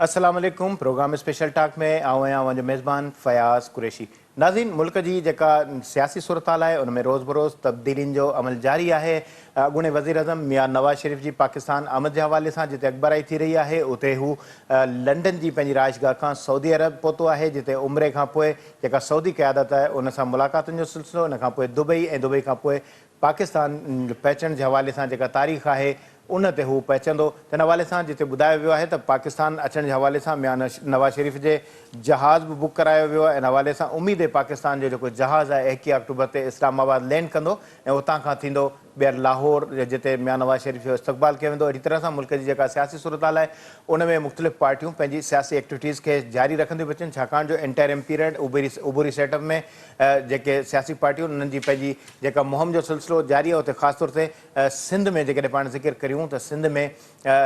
अस्सलाम वालेकुम। Programme special talk में आऊं मेज़बान फयाज़ कुरैशी। नाज़रीन, मुल्क जी जेका सियासी सूरत हाल है उनमें रोज़ बरोज़ तब्दीलियुनि जो अमल जारी है। अॻूणे वज़ीर अज़म मियां नवाज़ शरीफ़ जी पाकिस्तान आमद के हवाले से जिते अख़बाराई थी रही है, उते हू लंडन की पंहिंजी राजगाह खां सऊदी अरब पहुतो है, जिते उम्रे खां पोइ जेका सऊदी क़यादत है उन सां मुलाक़ातुनि जो सिलसिलो, उन खां पोइ दुबई ऐं दुबई खां पोइ पाकिस्तान पहुचण के हवाले से जेका तारीख़ है उन ते हू पहुचंदो। तिन हवाले से जिते ॿुधायो वियो आहे त पाकिस्तान अचण के हवाले से मियां नवाज़ शरीफ़ के जहाज़ भी बुक करायो वियो आहे। इन हवाले से उम्मीद है पाकिस्तान जो जेको जहाज़ है 21 अक्टूबर ते इस्लामाबाद लैंड कंदो ऐं उतां खां थींदो ॿीहर लाहौर, जिते मियां नवाज़ शरीफ़ जो इस्तक़बाल किया वेंदो। अहिड़ी तरह से मुल्क की जेका सियासी सूरत हाल है उनमें मुख़्तलिफ़ पार्टियूं पंहिंजी सियासी एक्टिविटीज़ के जारी रखंदियूं बचनि, छाकाणि जो इंटरिम पीरियड उबूरी सेटअप में जेके सियासी पार्टियूं उन्हनि जी पंहिंजी जेका मुहिम जो सिलसिलो जारी है। उते ख़ासि तौर ते सिंध में जेकॾहिं पाण ज़िक्र करियूं त सिंध में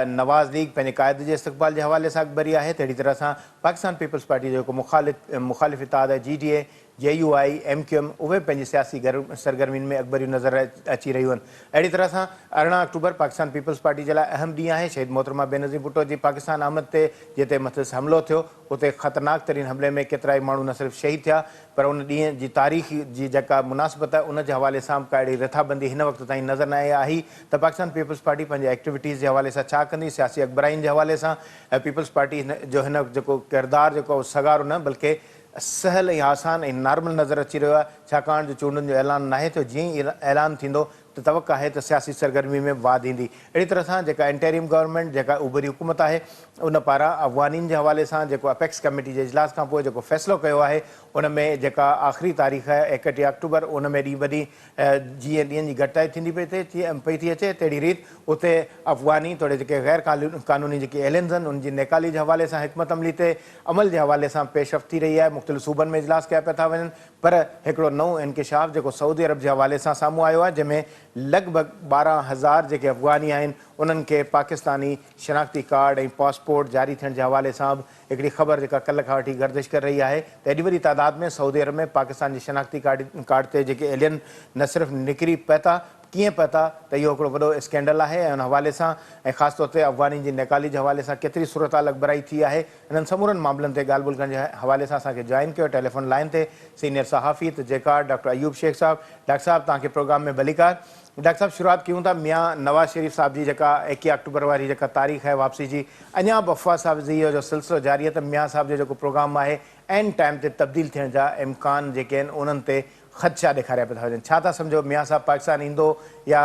नवाज़ लीग पंहिंजे क़ाइद जे इस्तक़बाल के हवाले से अकबरी है। तहिड़ी तरह से पाकिस्तान पीपल्स पार्टी जो मुखालिफ़ इत्तेहाद है GDA, JUI, MQM, उहे पंहिंजी सियासी सरगर्मियुनि में अकबरियूं नज़र अची रहियूं आहिनि। अहिड़ी तरह सां 18 अक्टूबर पाकिस्तान पीपल्स पार्टी के लिए अहम ॾींहुं है। शहीद मोहतरमा बेनज़ीर भुट्टो जी पाकिस्तान आमद ते जिते मथिस हमलो थियो, उते ख़तरनाक तरीन हमले में केतिराई माण्हू न सिर्फ़ शहीद थिया पर उन ॾींहं जी तारीख़ जी जेका मुनासिबत है उन के हवाले से का अहिड़ी रिथाबंदी हिन वक़्त ताईं नज़र न आई त पाकिस्तान पीपल्स पार्टी पंहिंजे एक्टिविटीज़ के हवाले से छा कंदी। सियासी अखबराइन के हवाले से पीपल्स पार्टी जो हिन जेको किरदारु जेको सगारो न बल्कि सहल ऐं आसान ऐं नॉर्मल नज़र अची रहियो आहे, छाकाणि जो चूंडुनि जो ऐलान न आहे। तो जीअं ई ऐलान थींदो तो तवक़ा है तो सियासी सरगर्मी में वाध ईंदी। अहिड़ी तरह सां जेका इंटरिम गवर्नमेंट जेका उभरी हुकूमत है उन पारां अफ़गानियुनि के हवाले से जेको अपेक्स कमेटी के इजलास खां पोइ जेको फ़ैसिलो कयो आहे उन में जेका आख़िरी तारीख़ है 31 अक्टूबर, उन में ॾींहुं ॿ ॾींहं जीअं ॾींहंनि जी घटिताई थींदी पई थी अचे, तहिड़ी रीति उते अफ़गानी थोरे जेके गैर कानूनी जेके एलियंस आहिनि उनजी नेकाली के हवाले से हिकमत अमली ते अमल के हवाले से पेशरफ़ थी रही है। मुख़्तलिफ़ सूबनि में इजलास कया पिया था वञनि पर हिकिड़ो नओं इंकिशाफ जेको सऊदी अरब के हवाले से साम्हूं आयो आहे, जंहिंमें लगभग 12,000 जेके अफ़गानी आहिनि उन्हनि खे पाकिस्तानी शनाख्ती कार्ड ऐं पासपोर्ट जारी थियण के हवाले से हिकिड़ी ख़बर जेका कल्ह खां वठी गर्दिश कर रही है त एॾी वॾी तादाद में सऊदी अरब में पाकिस्तान जी शनाख्ती कार्ड ते जेके एलियन न सिर्फ़ निकिरी पिया था, कीअं पिया था त इहो हिकिड़ो वॾो स्कैंडल है। ऐं उन हवाले से ऐं ख़ासि तौर ते अफ़गानी जी नेकाली के हवाले से केतिरी सूरत हाल अखबराई थी है। इन्हनि समूरनि मामलनि ते ॻाल्हि ॿोल्हि करण जे हवाले से असांखे जॉइन कयो टेलीफोन लाइन ते सीनियर सहाफ़ी तजेकार डॉक्टर अयूब शेख साहब। डॉक्टर साहब तव्हांखे प्रोग्राम में भलीकार। डॉक्टर साहब, शुरुआत क्यों था मियाँ नवाज़ शरीफ साहब जी जेका 21 अक्टूबर वाली जेका तारीख़ है वापसी जी, अञा बि अफ़वाह साबिज़ी जो सिलसिलो जारी है त मियाँ साहब जो जेको प्रोग्राम है एंड टाइम ते तब्दील थियण जा इम्कान जेके आहिनि उन्हनि ते ख़दशा ॾेखारिया पिया था वञनि। छा था सम्झो मियाँ साहब पाकिस्तान ईंदो या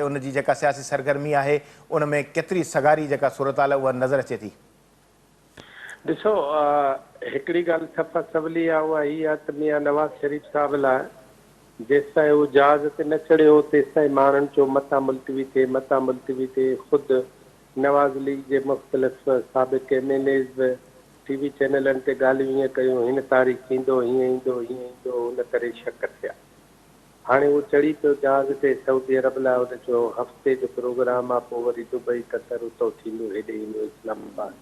उनजी जेका सियासी सरगर्मी है उनमें केतिरी सगारी जेका सूरत हाल उहा नज़र अचे थी? ॾिसो, हिकिड़ी ॻाल्हि सफ़ा सवली आहे, उहा हीअ आहे त मियां नवाज़ शरीफ़ साहिब लाइ जेसि ताईं उहो जहाज़ ते न चढ़ियो तेसि ताईं माण्हुनि जो मथां मुलतवी थिए। ख़ुदि नवाज़ लीग जे मुख़्तलिफ़ साबिक़ MLAs बि TV चैनलनि ते ॻाल्हियूं ईअं कयूं, हिन तारीख़ ईंदो, हीअं ईंदो, हुन करे शक थिया। हाणे उहो चढ़ी पियो जहाज़ ते सऊदी अरब लाइ, हुनजो हफ़्ते जो प्रोग्राम आहे, पोइ वरी दुबई, क़तर, उतो थींदो, हेॾे ईंदो इस्लामाबाद।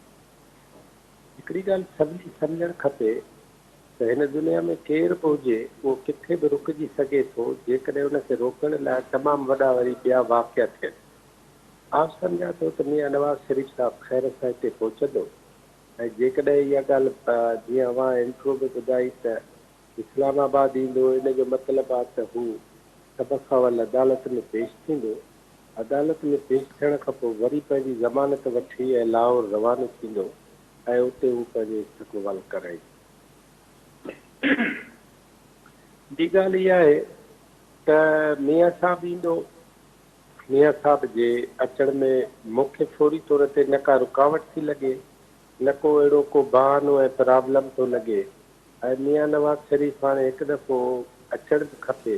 हिकिड़ी ॻाल्हि सभिनी सम्झणु खपे त हिन दुनिया में केरु बि हुजे उहो किथे बि रुकिजी सघे थो जेकॾहिं हुनखे रोकण लाइ तमामु वॾा वरी ॿिया वाक़िया थियनि। आप सम्झां थो त मियां नवाज़ शरीफ़ साहिबु ख़ैर सां हिते पहुचंदो ऐं जेकॾहिं इहा ॻाल्हि जीअं अवां इंट्रो में ॿुधाई त इस्लामाबाद ईंदो, इन जो मतिलबु आहे त हू सभ खां वॾी अदालत में पेश थींदो। अदालत में पेश थियण खां पोइ वरी पंहिंजी ज़मानत वठी ऐं लाहौर रवानो थींदो ऐं उते हू पंहिंजो इस्तक़बाल कराईंदो। ॿी ॻाल्हि इहा आहे त मियां साहब ईंदो, मियां साहब जे अचण में मूंखे फौरी तौर ते न का रुकावट थी लॻे, न को अहिड़ो को बहानो ऐं प्रॉब्लम थो लॻे। ऐं मियां नवाज़ शरीफ़ हाणे हिकु दफ़ो अचणु बि खपे,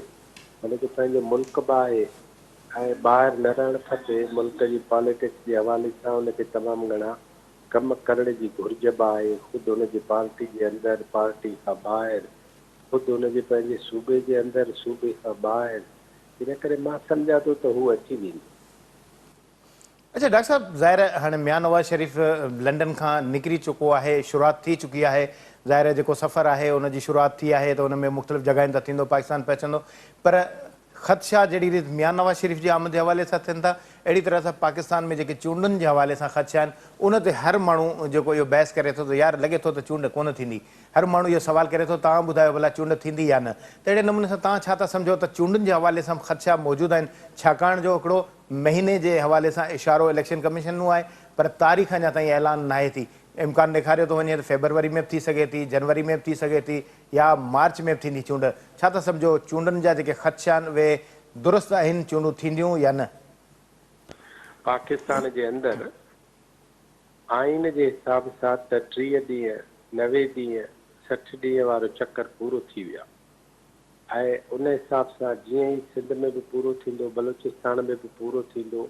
हुनजो पंहिंजो मुल्क बि आहे ऐं ॿाहिरि न रहणु खपे। मुल्क जी पॉलिटिक्स जे हवाले सां हुनखे तमामु घणा कम करण जी घुर्ज बि आहे। ख़ुदि हुनजी पार्टी जे अंदरि, पार्टी खां ॿाहिरि, ख़ुदि हुनजे पंहिंजे सूबे जे अंदरि, सूबे खां ॿाहिरि। इन करे मां सम्झां थो त हू अची वेंदो। अच्छा डॉक्टर साहब, ज़ाहिर हाणे मियां नवाज़ शरीफ़ लंडन खां निकिरी चुको है, शुरुआत थी चुकी है, ज़ाहिर जेको सफ़र है उनजी शुरुआत थी है तो उनमें मुख़्तलिफ़ जॻहियुनि ते थींदो, पाकिस्तान पहुचंदो, पर ख़दशा जहिड़ी रीति मियां नवाज़ शरीफ़ जी आमद जे हवाले सां थियनि था, अहिड़ी तरह सां पाकिस्तान में जेके चूंडनि जे हवाले सां ख़दशा आहिनि, उन ते हर माण्हू जेको इहो बहस करे थो त यार लॻे थो त चूंड कोन थींदी। हर माण्हू इहो सवाल करे थो, तव्हां ॿुधायो भला चूंड थींदी या न। त अहिड़े नमूने सां तव्हां छा था सम्झो त चूंडनि जे हवाले सां ख़दशा मौजूदु आहिनि, छाकाणि जो हिकिड़ो महीने जे हवाले सां इशारो इलेक्शन कमीशन नो आहे, पर तारीख़ अञा ताईं ऐलान नाहे थी। इम्कान ॾेखारियो थो वञे त फेबरवरी में बि थी सघे थी, जनवरी में बि थी सघे थी, या मार्च में बि थींदी चूंड। छा था सम्झो चूंडनि जा जेके ख़दशा आहिनि उहे दुरुस्त आहिनि, चूंडूं थींदियूं या न? पाकिस्तान जे अंदरि आइन जे हिसाब सां त 30 ॾींहं 90 ॾींहं 60 ॾींहं वारो चकर पूरो थी वियो आहे। उन हिसाब सां जीअं ई सिंध में बि पूरो थींदो, बलूचिस्तान में बि पूरो थींदो,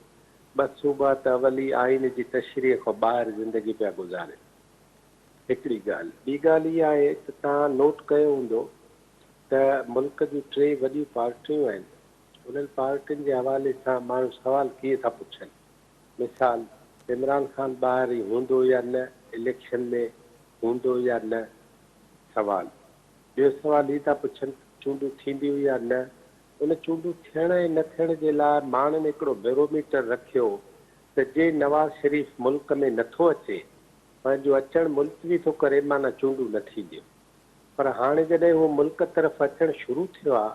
2 सूबा त अवली आइन जी तशरीह खां ॿाहिरि ज़िंदगी पिया गुज़ारे। हिकिड़ी ॻाल्हि। ॿी ॻाल्हि इहा आहे त तव्हां नोट कयो हूंदो त मुल्क जूं 3 वॾियूं पार्टियूं आहिनि, उन्हनि पार्टियुनि जे हवाले सां माण्हू सवाल कीअं था पुछनि। मिसाल, इमरान ख़ान ॿाहिरि हूंदो या न, इलेक्शन में हूंदो या न, सवाल। ॿियो सवाल हीअ था पुछनि चूंडूं थींदियूं या न। उन चूंडूं थियण ऐं न थियण जे लाइ माण्हुनि हिकिड़ो बैरोमीटर रखियो त जे नवाज़ शरीफ़ मुल्क में नथो अचे, पंहिंजो अचणु मुल्तवी थो करे, माना चूंडूं न थींदियूं। पर हाणे जॾहिं उहो मुल्क तरफ़ अचणु शुरू थियो आहे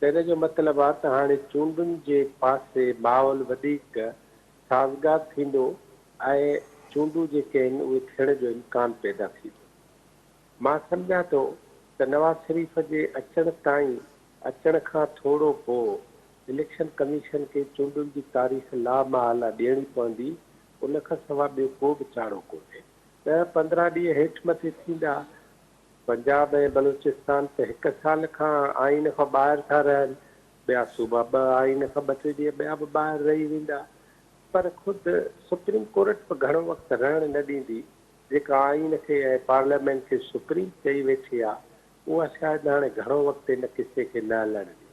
त इन जो मतिलबु आहे त हाणे चूंडुनि जे पासे माहौल वधीक साज़गार थींदो ऐं चूंडूं जेके आहिनि उहे थियण जो इम्कान पैदा थींदो। मां सम्झां थो त नवाज़ शरीफ़ जे अचण ताईं, अचण खां थोरो पोइ इलेक्शन कमीशन खे चूंडुनि जी तारीख़ लामाला ॾियणी पवंदी, उन खां सवाइ ॿियो को बि चाढ़ो कोन्हे। 10-15 ॾींहं हेठि मथे थींदा। पंजाब ऐं बलूचिस्तान त 1 साल खां आइन खां ॿाहिरि था रहनि, ॿिया सूबा 2 आइन खां 2-3 ॾींहं ॿिया बि ॿाहिरि रही वेंदा। पर ख़ुदि सुप्रीम कोर्ट बि घणो वक़्तु रहणु न ॾींदी। जेका आइन खे ऐं पार्लियामेंट खे सुप्रीम चई वेठी आहे, उहा शायदि हाणे घणो वक़्तु इन किसे खे न हलणु ॾींदी।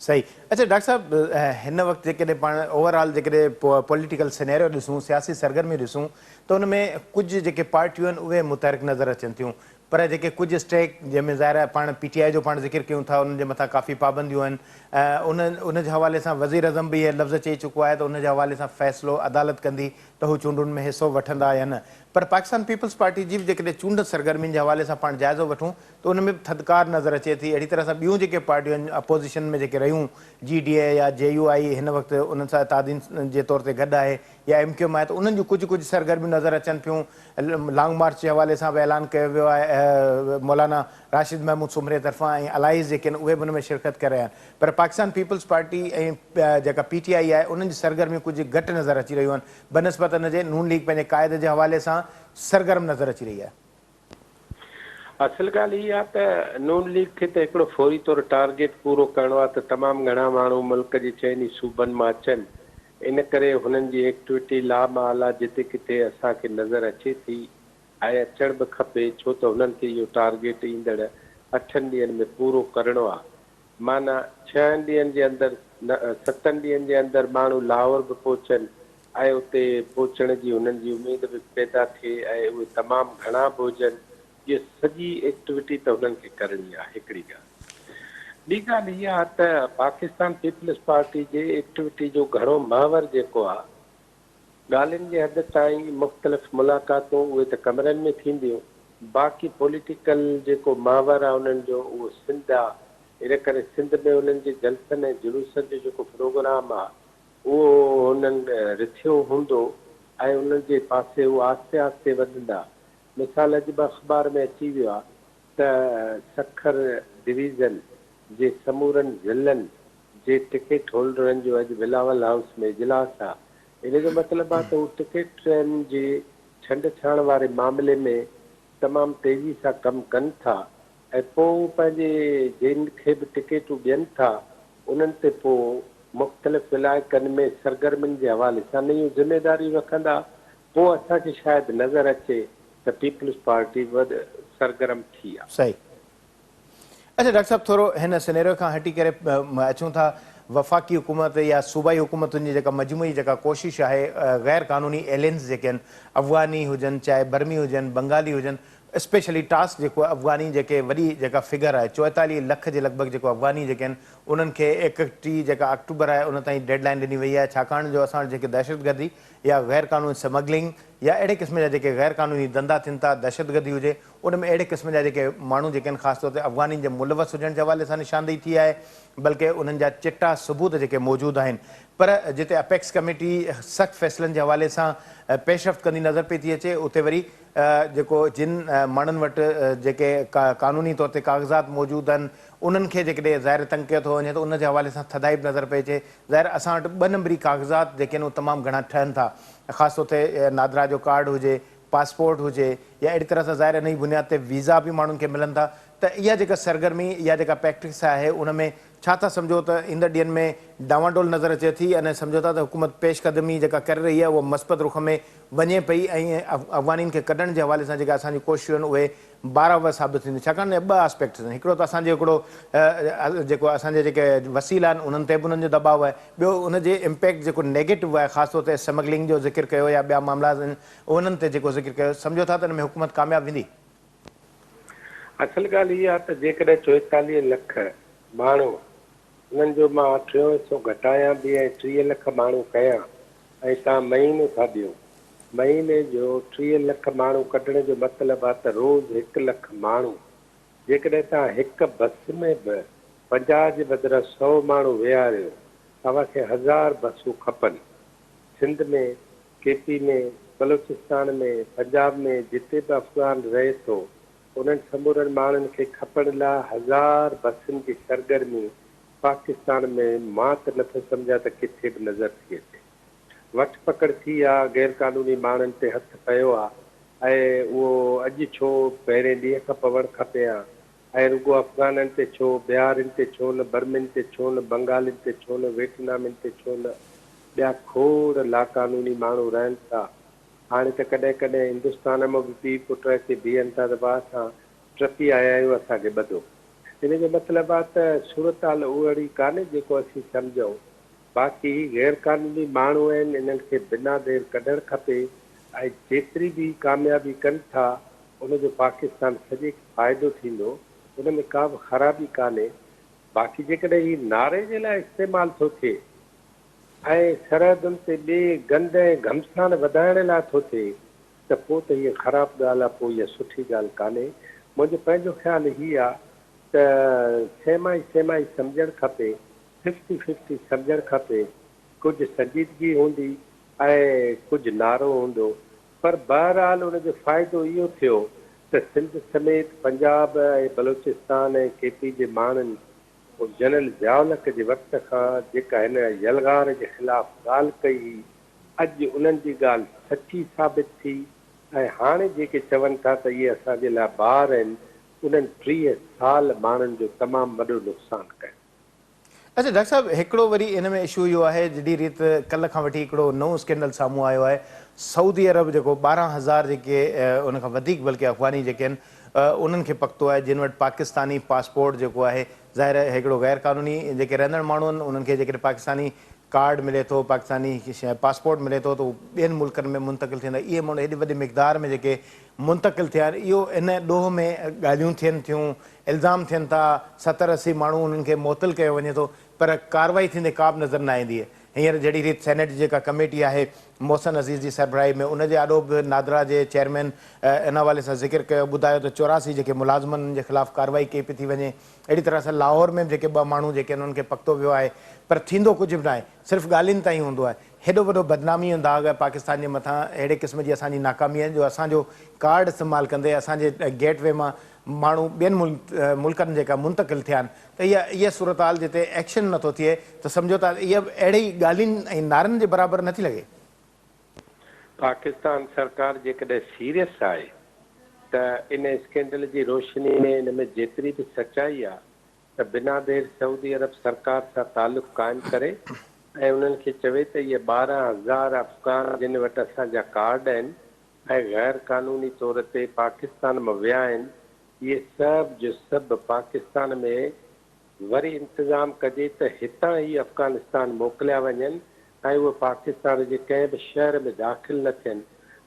सही। अच्छा डॉक्टर साहब, हिन वक़्तु जेकॾहिं पाण ओवरऑल जेकॾहिं पॉलिटिकल सिनेरियो ॾिसूं, सियासी सरगर्मियूं ॾिसूं, त उन में कुझु जेके पार्टियूं आहिनि उहे मुतहरिक नज़र अचनि थियूं, पर जेके कुझु स्टेक जंहिंमें ज़ाहिर आहे पाण PTI जो पाण ज़िक्र कयूं था, उन्हनि जे मथां काफ़ी पाबंदियूं आहिनि। उन जे हवाले सां वज़ीर अज़म बि इहे लफ़्ज़ चई चुको आहे त उन जे हवाले सां फ़ैसिलो अदालत कंदी त हू चूंडुनि में हिसो वठंदा या न। पर पाकिस्तान पीपल्स पार्टी जी बि जेकॾहिं चूंड सरगर्मियुनि जे हवाले सां पाण जाइज़ो वठूं त उन में बि थधिकार नज़र अचे थी। अहिड़ी तरह सां ॿियूं जेके पार्टियूं आहिनि अपोज़िशन में जेके रहियूं, GDA या JUI हिन वक़्तु उन्हनि सां तादीन जे तौर ते गॾु आहे, या MQM आहे, त उन्हनि जूं कुझु सरगर्मियूं नज़र अचनि पियूं। लॉन्ग मार्च जे हवाले सां बि ऐलान कयो वियो आहे मौलाना राशिद महमूद सुमरे तरफ़ां, ऐं अलाइज़ जेके आहिनि उहे बि उन में शिरकत करे रहिया आहिनि। पर पाकिस्तान पीपल्स पार्टी ऐं जेका PTI आहे उन्हनि जी सरगर्मियूं कुझु घटि नज़र अची रहियूं आहिनि बनस्बत हिन जे नून लीग पंहिंजे क़ाइदे जे हवाले सां सरगर्म नज़र अची रही आहे। असल ॻाल्हि इहा आहे त नून लीग खे त हिकिड़ो फौरी तौरु टारगेट पूरो करिणो आहे त तमामु घणा माण्हू मुल्क जे 4 सूबनि मां अचनि। इन करे हुननि जी एक्टिविटी लामाला जिते किथे असांखे नज़र अचे थी ऐं अचणु बि खपे, छो त हुननि खे इहो टारगेट ईंदड़ 8 ॾींहंनि में पूरो करिणो आहे। माना 6 ॾींहंनि जे अंदरि 7 ॾींहंनि जे अंदरि माण्हू लाहौर बि पहुचनि ऐं उते पहुचण जी हुननि जी उमेद बि पैदा थिए ऐं उहे तमामु घणा बि हुजनि। इहा सॼी एक्टिविटी त हुननि खे करणी आहे। हिकिड़ी ॻाल्हि। ॿी ॻाल्हि इहा आहे त पाकिस्तान पीपल्स पार्टी जे एक्टिविटी जो घणो महवर जेको आहे, ॻाल्हियुनि जे हद ताईं मुख़्तलिफ़ मुलाक़ातूं उहे त कमरनि में थींदियूं, बाक़ी पॉलिटिकल जेको महवर आहे उन्हनि जो उहो सिंध आहे। इन करे सिंध में उन्हनि जे जलसनि ऐं जुलूसनि जो जेको प्रोग्राम आहे उहो हुननि रिथियो हूंदो ऐं उन्हनि जे पासे उहो आहिस्ते आहिस्ते वधंदा। मिसाल अॼु बि अख़बार में अची वियो आहे त सखर डिवीज़न जे समूरनि ज़िलनि जे टिकट होल्डरनि जो अॼु बिलावल हाउस में इजलास आहे। इन जो मतिलबु आहे त हू टिकटनि जे छंड छाण वारे मामले में तमामु तेज़ी सां कमु कनि था ऐं पोइ पंहिंजे जिन खे बि टिकटूं ॾियनि था उन्हनि ते पोइ मुख़्तलिफ़ इलाइक़नि में सरगर्मियुनि जे हवाले सां नयूं ज़िमेदारियूं रखंदा। पोइ असांखे शायदि नज़र अचे त पीपल्स पार्टी वधि सरगर्म थी आहे। सही। अच्छा डॉक्टर साहब, थोरो हिन सिनेरियो खां हटी करे अचूं था वफ़ाक़ी हुकूमत या सूबाई हुकूमतुनि जी जेका मजमूई जेका कोशिशि आहे गैर क़ानूनी एलियंस जेके आहिनि, अफ़गानी हुजनि चाहे बर्मी हुजनि बंगाली हुजनि, स्पेशली टास्क जेको अफ़गानी जेके वॾी जेका फिगर आहे 44 लख जे लॻभॻि जेको अफ़गानी जेके आहिनि उन्हनि खे 31 जेका अक्टूबर आहे उन ताईं डेडलाइन ॾिनी वई आहे, छाकाणि जो असां जेके दहशतगर्दी या गैर क़ानूनी स्मगलिंग या अहिड़े क़िस्म जा जेके गैर क़ानूनी धंधा थियनि था, दहशतगर्दी हुजे, उन में अहिड़े क़िस्म जा जेके माण्हू जेके आहिनि ख़ासि तौर ते अफ़गानी जे मुलवस हुजण जे हवाले सां निशानदेही थी आहे, बल्कि उन्हनि जा चिटा सबूत जेके मौजूदु आहिनि। पर जिते अपेक्स कमेटी सख़्तु फ़ैसिलनि जे हवाले सां पेशरफ़्त कंदी नज़र पई थी अचे, उते वरी जेको जिन माण्हुनि वटि जेके क़ानूनी तौर ते काग़ज़ात मौजूदु आहिनि उन्हनि खे जेकॾहिं ज़ाहिर तंग कयो थो वञे त उन जे हवाले सां थधाई बि नज़र पई अचे। ज़ाहिर असां वटि 2 नंबरी काग़ज़ात जेके आहिनि उहे तमामु घणा ठहनि था, ख़ासि तौर ते नादरा जो कार्ड हुजे, पासपोर्ट हुजे, या अहिड़ी तरह सां ज़ाहिर इन जी बुनियाद ते वीज़ा बि माण्हुनि खे मिलनि था। त इहा जेका सरगर्मी इहा जेका प्रैक्टिस आहे उन में छा था सम्झो त ईंदड़ ॾींहंनि में डावाडोल नज़र अचे थी, अने सम्झो था त हुकूमत पेशकदमी जेका करे रही आहे उहा मस्बत रुख में वञे पई ऐं अफ़गानीनि खे कढण जे हवाले सां जेका असांजी कोशिशूं आहिनि उहे बाराबर साबित थींदियूं, छाकाणि त 2 आस्पेक्ट्स आहिनि। हिकिड़ो त असांजो हिकिड़ो जेको असांजे जेके वसीला आहिनि उन्हनि ते बि उन्हनि जो दॿाउ आहे, ॿियो उनजे इम्पैक्ट जेको नेगेटिव आहे, ख़ासि तौर ते स्मगलिंग जो ज़िक्र कयो या ॿिया मामला आहिनि उन्हनि ते जेको ज़िक्र कयो, सम्झो था त हिन में हुकूमत कामयाबु वेंदी? असल ॻाल्हि इहा आहे त जेकॾहिं 44 लख माण्हू उन्हनि जो मां 8 हिसो घटायां बि ऐं 30 लख माण्हू कयां ऐं तव्हां महीनो था ॾियो, महीने जो 30 लख माण्हू कढण जो मतिलबु आहे त रोज़ 1 लख माण्हू, जेकॾहिं तव्हां हिकु बस में बि 50 जे बदिरां 100 माण्हू विहारियो, तव्हांखे 1000 बसूं खपनि। सिंध में, केपी में, बलोचिस्तान में, पंजाब में, जिते बि अफ़गान रहे थो उन्हनि समूरनि माण्हुनि खे खपण लाइ 1000 बसुनि जी सरगर्मी पाकिस्तान में मां त नथो सम्झां त किथे बि नज़र थी अचे। वठ पकड़ थी आहे, गैर क़ानूनी माण्हुनि ते हथु पियो आहे ऐं उहो अॼु छो पहिरें ॾींहं खां पवणु खपे हा, ऐं रुॻो अफ़गाननि ते छो, बिहारिनि ते छो न, बर्मिन ते छो न, बंगालिनि ते छो न, वियतनामिन ते छो न, ॿिया खोड़ लाक़ानूनी माण्हू रहनि था। हाणे त कॾहिं कॾहिं हिंदुस्तान में बि पीउ पुट अची बीहनि था त भाउ असां टपी आया आहियूं, असांखे ॿधो। इन जो मतिलबु आहे त सूरत हाल उहा कान्हे जेको असीं सम्झूं। बाक़ी गैर क़ानूनी माण्हू आहिनि, इन्हनि खे बिना देरि कढणु खपे ऐं जेतिरी बि कामयाबी कनि था उनजो पाकिस्तान सॼे फ़ाइदो थींदो, उन में का बि ख़राबी कान्हे। बाक़ी जेकॾहिं हीउ नारे जे लाइ इस्तेमालु थो थिए ऐं सरहदुनि ते ॿिए गंद ऐं घमसान वधाइण लाइ थो थिए त पोइ त हीअ ख़राबु ॻाल्हि आहे, पोइ इहा सुठी ॻाल्हि कान्हे। मुंहिंजो पंहिंजो ख़्यालु हीअ आहे त सेमाई सम्झणु खपे, 50-50 सम्झणु खपे। कुझु संजीदगी हूंदी ऐं कुझु नारो हूंदो, पर बहरहाल उनजो फ़ाइदो इहो थियो त सिंध समेत पंजाब ऐं बलोचिस्तान ऐं केपी जे माण्हुनि जनरल ज़ियाउल जे वक़्त खां जेका हिन यलगार जे ख़िलाफ़ु ॻाल्हि कई हुई, अॼु उन्हनि जी ॻाल्हि सची साबित थी ऐं हाणे जेके चवनि था त इहे असांजे लाइ ॿार आहिनि, उन्हनि 30 साल माण्हुनि जो तमामु वॾो नुक़सानु कयो। अच्छा डॉक्टर साहब, हिकिड़ो वरी इन में इशू इहो आहे, जहिड़ी रीति कल्ह खां वठी हिकिड़ो नओं स्कैंडल साम्हूं आयो आहे। सऊदी अरब जेको 12,000 जेके उन खां वधीक बल्कि अफ़गानी जेके आहिनि उन्हनि खे पकतो आहे जिन वटि पाकिस्तानी पासपोर्ट जेको आहे, ज़ाहिर हिकिड़ो गैर क़ानूनी जेके रहंदड़ माण्हू आहिनि उन्हनि खे जेकॾहिं पाकिस्तानी कार्ड मिले थो, पाकिस्तानी पासपोर्ट मिले थो त उहो ॿियनि मुल्कनि में मुंतक़िल थींदा। इहे माण्हू हेॾी वॾी मिक़दार में जेके मुंतक़िल थिया आहिनि, इहो इन ॾोह में ॻाल्हियूं थियनि थियूं, इल्ज़ाम थियनि था, 70-80 माण्हू उन्हनि खे मुअतल कयो वञे थो, पर कार्रवाई थींदे का बि नज़र न ईंदी आहे। हींअर जहिड़ी रीति सेनेट जी जेका कमेटी आहे मोहसिन अज़ीज़ जी सरबराही में, उनजे आॾो बि नादरा जे चेयरमैन इन हवाले सां ज़िक्र कयो, ॿुधायो त 84 जेके मुलाज़िमनि जे ख़िलाफ़ु कार्रवाई कई पई थी वञे। अहिड़ी तरह सां लाहौर में बि जेके 2 माण्हू जेके आहिनि उन्हनि खे पकतो वियो आहे, पर थींदो कुझु बि न आहे, सिर्फ़ु ॻाल्हियुनि ताईं हूंदो आहे। हेॾो वॾो बदनामी जो दाग़ आहे पाकिस्तान जे मथां, अहिड़े क़िस्म जी असांजी नाकामी आहे जो असांजो कार्ड इस्तेमालु कंदे असांजे गेटवे मां माण्हू ॿियनि मुल्कनि जेका मुंतक़िल थिया आहिनि, त इहा सूरत हाल जिते एक्शन नथो थिए त सम्झो था इहा अहिड़ी ॻाल्हियुनि ऐं नारनि जे बराबरि नथी लॻे। पाकिस्तान सरकार जेकॾहिं सीरियस आहे त इन स्कैंडल जी रोशनी में इन में जेतिरी बि सचाई आहे त बिना देरि सऊदी अरब सरकार सां तालुक़ु क़ाइमु करे ऐं उन्हनि खे चवे त इहे 12,000 अफ़गान जिन वटि असांजा कार्ड आहिनि ऐं गैर क़ानूनी तौर ते पाकिस्तान में विया आहिनि, इहे सभु जो सभु पाकिस्तान में वरी इंतज़ाम कजे त हितां ई अफ़गानिस्तान मोकिलिया वञनि ऐं उहे पाकिस्तान जे कंहिं बि शहर में दाख़िल न थियनि।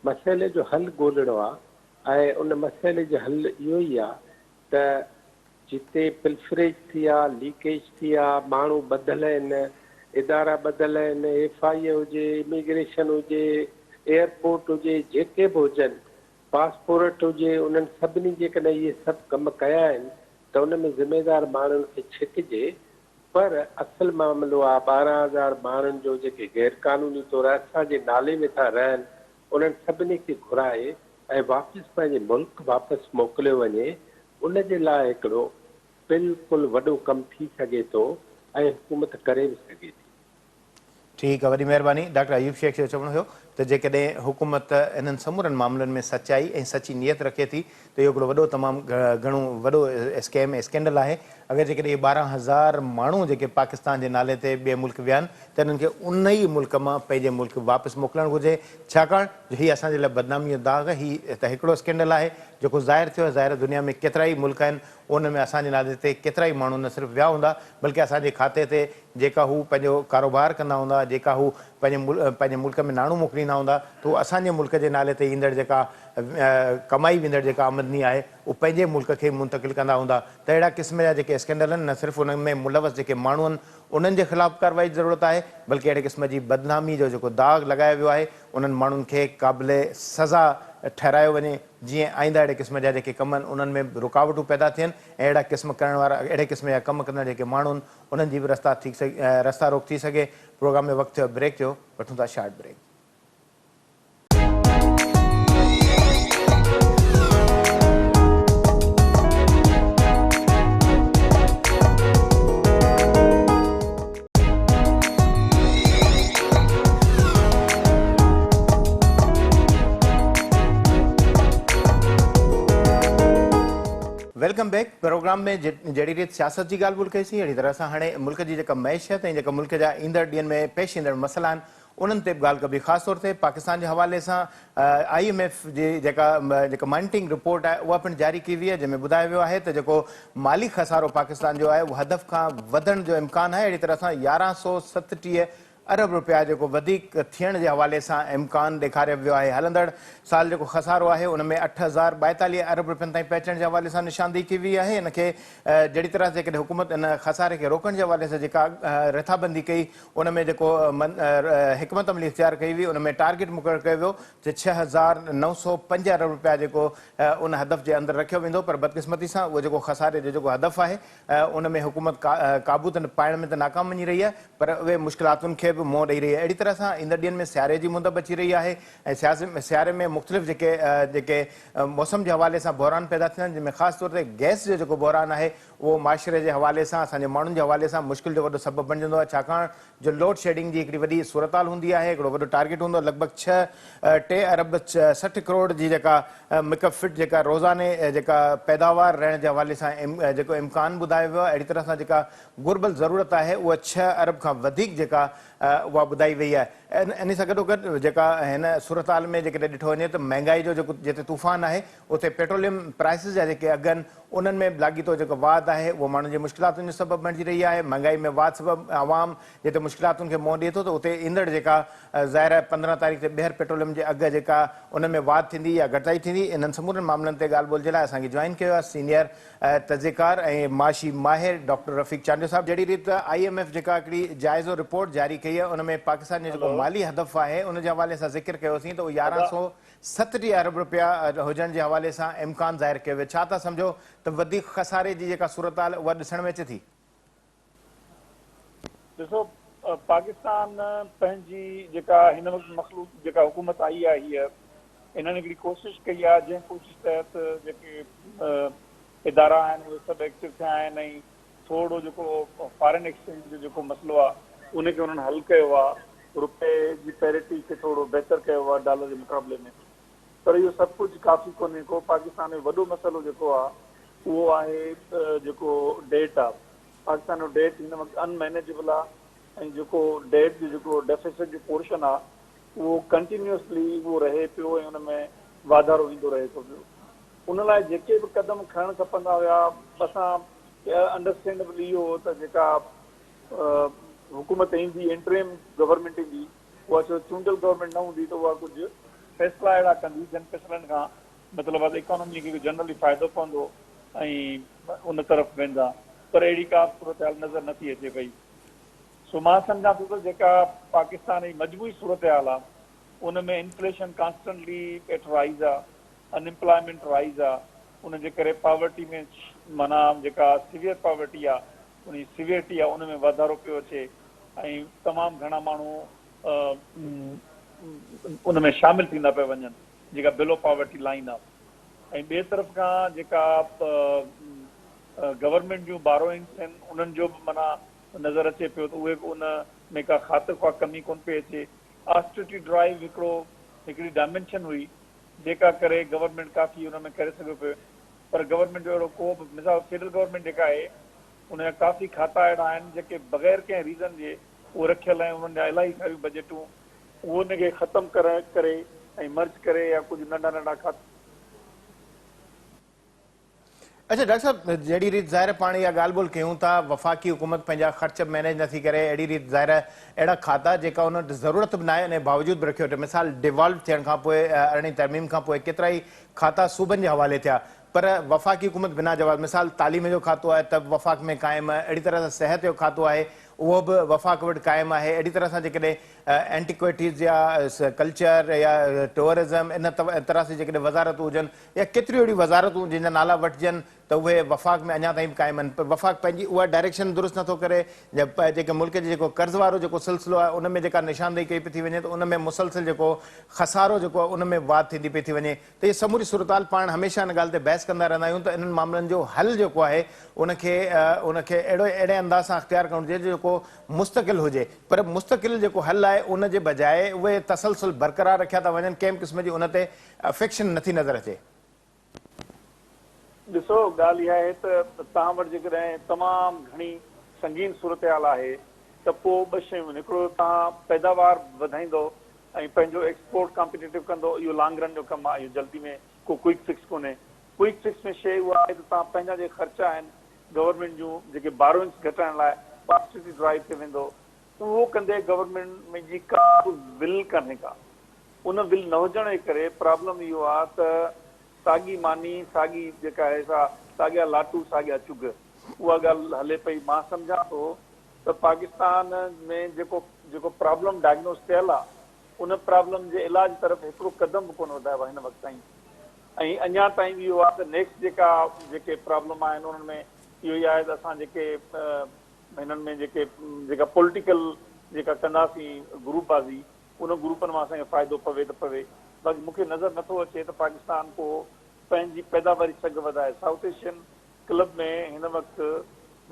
मसइले जो हल ॻोल्हणो आहे ऐं उन मसइले जो हल इहो ई आहे त जिते पिल्फरेज थी आहे, लीकेज थी आहे, माण्हू ॿधल आहिनि, इदारा ॿधल आहिनि, FI हुजे, इमिग्रेशन हुजे, एयरपोर्ट हुजे, जेके बि हुजनि, पासपोर्ट हुजे, उन्हनि सभिनी जेकॾहिं इहे सभु कम कया आहिनि त उन में ज़िम्मेदार माण्हुनि खे छिकिजे। पर असुलु मामिलो आहे 12,000 माण्हुनि जो जेके गैर क़ानूनी तौरु असांजे नाले में था रहनि, उन्हनि सभिनी खे घुराए ऐं वापसि पंहिंजे मुल्क वापसि मोकिलियो वञे। उन जे लाइ हिकिड़ो बिल्कुलु वॾो कमु थी सघे थो ऐं हुकूमत करे बि सघे थी। ठीकु आहे, वॾी महिरबानी। डॉक्टर अयूब शेख जो चवणु हुयो त जेकॾहिं हुकूमत इन्हनि समूरनि मामलनि में सचाई ऐं सची नियत रखे थी त इहो हिकिड़ो वॾो तमामु घणो वॾो स्कैम स्कैंडल आहे। अगरि जेकॾहिं इहे 12,000 माण्हू जेके पाकिस्तान जे नाले ते ॿिए मुल्क विया आहिनि त इन्हनि खे उन ई मुल्क मां पंहिंजे मुल्क वापसि मोकिलणु घुरिजे, छाकाणि हीअ असांजे लाइ बदनामी जो दाग़ ही त हिकिड़ो स्कैंडल आहे जेको ज़ाहिर थियो आहे। ज़ाहिर दुनिया में केतिरा ई मुल्क आहिनि, उन में असांजे नाले ते केतिरा ई माण्हू न सिर्फ़ु विया हूंदा बल्कि असांजे खाते ते जेका हू पंहिंजो कारोबार कंदा हूंदा, जेका हू पंहिंजे मुल्क में नाणो मोकिलींदा हूंदा, त उहो असांजे मुल्क जे नाले ते ईंदड़ जेका कमाई वेंदड़ जेका आमदनी आहे उहो पंहिंजे मुल्क खे मुंतक़िल कंदा हूंदा। त अहिड़ा क़िस्म जा जेके स्कैंडल आहिनि, न सिर्फ़ु उन्हनि में मुलवस जेके माण्हू आहिनि उन्हनि जे ख़िलाफ़ु कार्रवाई जी ज़रूरत आहे, बल्कि अहिड़े क़िस्म जी बदनामी जो जेको दाग़ लॻायो वियो आहे उन्हनि माण्हुनि खे क़ाबिले सज़ा ठहिरायो वञे, जीअं आईंदा अहिड़े क़िस्म जा जेके कम आहिनि उन्हनि में रुकावटूं पैदा थियनि ऐं अहिड़ा क़िस्म करण वारा, अहिड़े क़िस्म जा कम कंदड़ जेके माण्हू आहिनि उन्हनि जी बि रस्ता रोक थी सघे। प्रोग्राम में वक़्तु थियो ब्रेक जो, वठूं था short break. Welcome back. Program में जहिड़ी रीति सियासत जी ॻाल्हि ॿोल कईसीं, अहिड़ी तरह सां हाणे मुल्क जी जेका मैशियत ऐं जेका मुल्क जा ईंदड़ ॾींहंनि में पेश ईंदड़ मसइला आहिनि उन्हनि ते बि ॻाल्हि कबी। ख़ासि तौर ते पाकिस्तान जे हवाले सां IMF जी जेका मॉनिटरिंग रिपोर्ट आहे उहा पिणु जारी कई वई आहे, जंहिंमें ॿुधायो वियो आहे त जेको माली खसारो पाकिस्तान जो आहे उहो हदफ़ खां वधण जो इम्कानु आहे। अहिड़ी तरह सां 1137 अरब रुपया जेको वधीक थियण जे हवाले सां इम्कानु ॾेखारियो वियो आहे। हलंदड़ साल जेको खसारो आहे उन में 8,042 अरब रुपयनि ताईं पहुचण जे हवाले सां निशानदेही कई वई आहे। इनखे जहिड़ी तरह जेकॾहिं हुकूमत इन खसारे खे रोकण जे हवाले सां जेका रिथाबंदी कई उन में जेको हिकमत अमली इख़्तियार कई हुई, उन में टारगेट मुक़ररु कयो वियो त 6,905 अरब रुपया जेको उन हदफ़ जे अंदरि रखियो वेंदो। पर बदकिस्मती सां उहो जेको खसारे जो जेको हदफ़ आहे उन में हुकूमत क़ाबू त पाइण में त नाकाम वञी रही आहे, पर उहे मुश्किलातुनि खे बि मुंहुं ॾेई रही आहे। अहिड़ी तरह सां ईंदड़ ॾींहंनि में सियारे जी मुंद बि अची रही आहे ऐं सियारे में मुख़्तलिफ़ जेके मौसम जे हवाले सां बहरान पैदा थिया आहिनि, जंहिंमें ख़ासि तौर ते गैस जो जेको बहरान आहे उहो माशरे जे हवाले सां, असांजे माण्हुनि जे हवाले सां मुश्किल जो वॾो सबबु बणिजंदो आहे, छाकाणि जो लोड शेडिंग जी हिकिड़ी वॾी सूरताल हूंदी आहे। हिकिड़ो वॾो टारगेट हूंदो आहे, लॻभॻि 3 अरब 60 करोड़ जी जेका मिकअप फिट जेका रोज़ाने जेका पैदावार रहण जे हवाले सां जेको इम्कानु ॿुधायो वियो आहे। अहिड़ी तरह सां जेका घुर्बल ज़रूरत आहे उहा 6 अरब खां वधीक जेका उहा ॿुधाई वई आहे। इन सां गॾोगॾु जेका हिन सूरताल में जेकॾहिं ॾिठो वञे त महांगाई जो जेको जिते तूफ़ान आहे उते पेट्रोलियम प्राइसिस जा जेके अघु आहिनि उन्हनि में लाॻीतो जेको वाध आहे उहो माण्हुनि जी मुश्किलातुनि जो सबबु बणिजी रही आहे। महांगाई में वाध सबबु आवाम जिते मुश्किलातुनि खे मुंहुं ॾिए थो त उते ईंदड़ जेका ज़ाहिर आहे 15 तारीख़ ते ॿीहर पेट्रोलियम जे अघु जेका उन में वाध थींदी या घटिताई थींदी। इन्हनि समूरनि मामलनि ते ॻाल्हि ॿोल जे लाइ असांखे जॉइन कयो आहे सीनियर तज़ीकार ऐं माशी माहिर डॉक्टर रफ़ीक चांडियो साहब। जहिड़ी रीति IMF जेका हिकिड़ी जाइज़ो रिपोर्ट जारी कई आहे उन में पाकिस्तान जो जेको माली हदफ़ आहे उन जे हवाले सां ज़िक्र कयोसीं त उहो 1137 अरब रुपया हुजण जे हवाले सां इम्कानु ज़ाहिर कयो वियो। छा था सम्झो त वधीक खसारे जी जेका सूरत आहे उहा ॾिसण में अचे थी? ॾिसो, पाकिस्तान पंहिंजी जेका हिन वक़्तु मखलूक जेका हुकूमत आई आहे हीअ इन्हनि हिकिड़ी कोशिशि कई आहे, जंहिं कोशिशि तहत जेके इदारा आहिनि उहे सभु एक्टिव थिया आहिनि ऐं थोरो जेको फॉरेन एक्सचेंज जो जेको मसइलो आहे उनखे उन्हनि हल कयो आहे, रुपए जी पैरिटी खे थोरो बहितर कयो आहे डॉलर जे मुक़ाबले में। पर इहो सभु कुझु काफ़ी कोन्हे को। पाकिस्तान में वॾो मसइलो जेको आहे उहो आहे जेको डेट आहे। पाकिस्तान जो डेट हिन वक़्तु अनमैनेजेबल आहे ऐं जेको डेट जो जेको डेफिसिट जो पोर्शन आहे उहो कंटिन्यूअसली उहो रहे पियो ऐं हुन में वाधारो ईंदो रहे थो पियो। उन लाइ जेके बि क़दम खणणु खपंदा हुया, असां अंडरस्टैंडेबल इहो हो त जेका हुकूमत ईंदी, इंटरिम गवर्नमेंट ईंदी, उहा चूंडियल गवर्नमेंट न हूंदी त उहा कुझु फ़ैसिला अहिड़ा कंदी जन फ़ैसिलनि खां मतिलबु आहे इकोनॉमी खे जनरली फ़ाइदो पवंदो ऐं उन तरफ़ वेंदा, पर अहिड़ी का सूरत हाल नज़र नथी अचे पई। सो मां सम्झां थो त जेका पाकिस्तान जी मजमूई सूरत हाल आहे उन में इन्फ्लेशन कॉन्स्टेंटली एट राइज़ आहे, अनएम्प्लॉयमेंट राइज़ आहे, उनजे करे पॉवर्टी में माना जेका सीवियर पॉवर्टी आहे उन सीवियरिटी आहे उन में वाधारो पियो अचे ऐं तमामु घणा माण्हू उन में शामिल थींदा पिया वञनि जेका बिलो पॉवर्टी लाइन आहे। ऐं ॿिए तरफ़ खां जेका गवर्नमेंट जूं बारोइंग्स आहिनि उन्हनि जो बि माना नज़र अचे पियो त उहे बि उन में का ख़ातिर ख़्वाह कमी कोन पई अचे। ऑस्टेरिटी ड्राइव हिकिड़ी डायमेंशन हुई जेका करे गवर्नमेंट काफ़ी हुन में करे सघियो पियो, पर गवर्नमेंट जो अहिड़ो को बि मिसाल फेडरल गवर्नमेंट जेका आहे उनजा काफ़ी खाता अहिड़ा आहिनि जेके बग़ैर कंहिं रीज़न जे उहे रखियल आहिनि, उन्हनि जा इलाही सारियूं बजटूं उहो उनखे ख़तमु करे ऐं मर्ज करे या कुझु नंढा नंढा खाता। अच्छा डॉक्टर साहब, जहिड़ी रीत ज़ाहिर पाण इहा ॻाल्हि ॿोल कयूं था वफ़ाक़ी हुकूमत पंहिंजा ख़र्च मैनेज नथी करे, अहिड़ी रीत ज़ाहिर अहिड़ा खाता जेका उन ज़रूरत बि न आहे उन बावजूद बि रखियो वठे। मिसाल डिवॉल्व थियण खां पोइ अरिड़हीं तरमीम खां पोइ केतिरा ई खाता सूबनि जे हवाले थिया, पर वफ़ाक़ी हुकूमत बिना जवाब। मिसाल तालीम जो खातो आहे त वफ़ाक़ में क़ाइमु आहे, अहिड़ी तरह सां सिहत जो खातो आहे उहो बि वफ़ाक़ वटि क़ाइमु आहे। अहिड़ी तरह सां जेकॾहिं एंटीक्विटीज़ या कल्चर या टूरिज़म इन तरह सां जेकॾहिं वज़ारतूं हुजनि या केतिरियूं अहिड़ियूं वज़ारतूं जंहिंजा नाला वठिजनि त उहे वफ़ाक़ में अञा ताईं बि क़ाइमु आहिनि, पर वफ़ाक़ पंहिंजी उहा डायरेक्शन दुरुस्त नथो करे। जेके मुल्क जो जेको कर्ज़ वारो जेको सिलसिलो आहे उन में जेका निशानदेही कई पई थी वञे त उन में मुसलसिल जेको ख़सारो जेको आहे उन में वाध थींदी पई थी वञे। त इहे समूरी सूरताल पाण हमेशह इन ॻाल्हि ते बहस कंदा रहंदा आहियूं त इन्हनि मामलनि जो हल जेको आहे उनखे अहिड़े अंदाज़ सां अख़्तियार करणु घुरिजे जेको मुस्तक़िल हुजे, पर मुस्तक़िल जेको हल आहे उन जे बजाए उहे तसलसल बरक़रार रखिया था वञनि, कंहिं क़िस्म जी उन ते अफेक्शन नथी नज़र अचे। ॾिसो ॻाल्हि इहा आहे त तव्हां वटि जेकॾहिं तमामु घणी संगीन सूरत हाल आहे त पोइ ॿ शयूं आहिनि, हिकिड़ो तव्हां पैदावार वधाईंदो ऐं पंहिंजो एक्सपोर्ट कॉम्पिटेटिव कंदो, इहो लॉन्ग रन जो कमु आहे, इहो जल्दी में को क्विक फिक्स कोन्हे। क्विक फिक्स में शइ उहा आहे त तव्हां पंहिंजा जेके ख़र्चा आहिनि गवर्नमेंट जूं जेके बारोइंग्स घटाइण लाइ ऑस्टेरिटी ड्राइव ते वेंदो, उहो कंदे गवर्नमेंट में जी का विल कान्हे का, उन विल न हुजण जे करे प्रॉब्लम इहो आहे त साॻी मानी साॻी जेका आहे सा साॻिया लाटू साॻिया चुग उहा ॻाल्हि हले पई। मां सम्झां थो त पाकिस्तान में जेको प्रॉब्लम डायग्नोस थियल आहे उन प्रॉब्लम जे इलाज तरफ़ हिकिड़ो कदम बि कोन वधायो आहे हिन वक़्त ताईं, ऐं अञा ताईं बि इहो आहे त नेक्स्ट जेके प्रॉब्लम आहिनि उन्हनि में इहो ई आहे त असां जेके हिननि में जेका पॉलिटिकल जेका कंदासीं ग्रुपबाज़ी उन ग्रुपनि मां असांखे फ़ाइदो पवे त पवे। बाक़ी मूंखे नज़र नथो अचे त पाकिस्तान को पंहिंजी पैदावारी सघ वधाए। साउथ एशियन क्लब में हिन वक़्तु